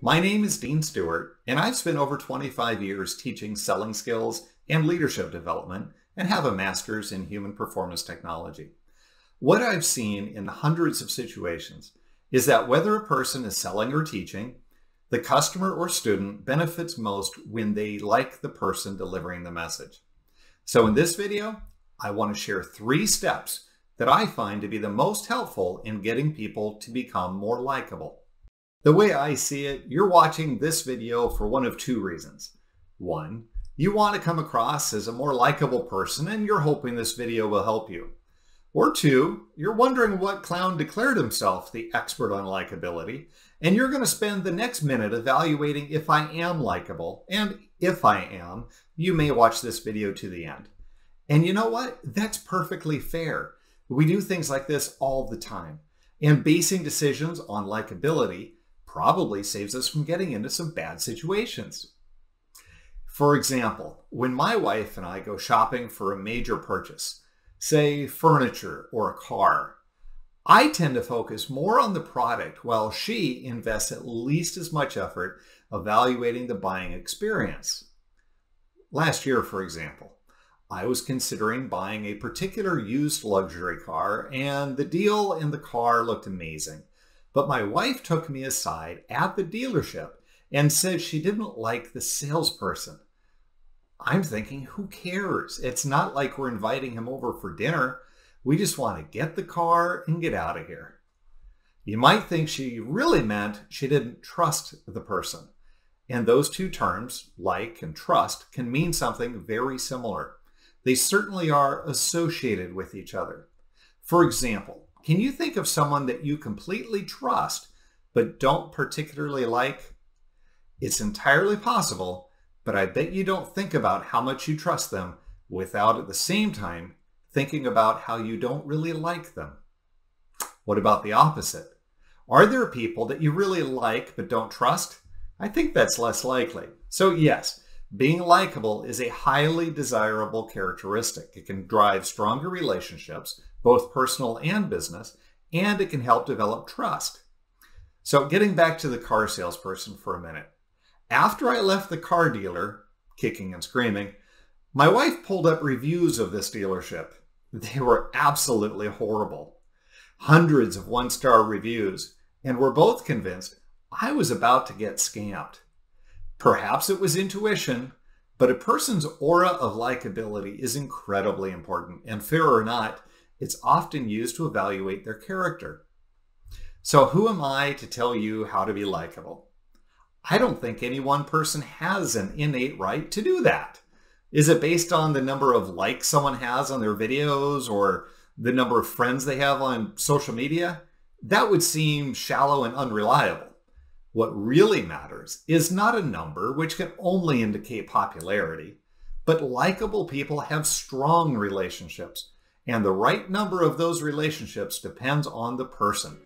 My name is Dean Stewart, and I've spent over 25 years teaching selling skills and leadership development and have a master's in human performance technology. What I've seen in hundreds of situations is that whether a person is selling or teaching, the customer or student benefits most when they like the person delivering the message. So in this video, I want to share 3 steps that I find to be the most helpful in getting people to become more likable. The way I see it, you're watching this video for one of 2 reasons. 1, you want to come across as a more likable person and you're hoping this video will help you. Or 2, you're wondering what clown declared himself the expert on likability, and you're going to spend the next minute evaluating if I am likable, and if I am, you may watch this video to the end. And you know what? That's perfectly fair. We do things like this all the time, and basing decisions on likability probably saves us from getting into some bad situations. For example, when my wife and I go shopping for a major purchase, say furniture or a car, I tend to focus more on the product while she invests at least as much effort evaluating the buying experience. Last year, for example, I was considering buying a particular used luxury car, and the deal in the car looked amazing. But my wife took me aside at the dealership and said she didn't like the salesperson. I'm thinking, who cares? It's not like we're inviting him over for dinner. We just want to get the car and get out of here. You might think she really meant she didn't trust the person. And those 2 terms, like and trust, can mean something very similar. They certainly are associated with each other. For example, can you think of someone that you completely trust but don't particularly like? It's entirely possible, but I bet you don't think about how much you trust them without at the same time thinking about how you don't really like them. What about the opposite? Are there people that you really like but don't trust? I think that's less likely. So yes, being likable is a highly desirable characteristic. It can drive stronger relationships, both personal and business, and it can help develop trust. So getting back to the car salesperson for a minute. After I left the car dealer, kicking and screaming, my wife pulled up reviews of this dealership. They were absolutely horrible. Hundreds of 1-star reviews, and we're both convinced I was about to get scammed. Perhaps it was intuition, but a person's aura of likability is incredibly important, and fair or not, it's often used to evaluate their character. So who am I to tell you how to be likable? I don't think any one person has an innate right to do that. Is it based on the number of likes someone has on their videos or the number of friends they have on social media? That would seem shallow and unreliable. What really matters is not a number, which can only indicate popularity, but likable people have strong relationships, and the right number of those relationships depends on the person.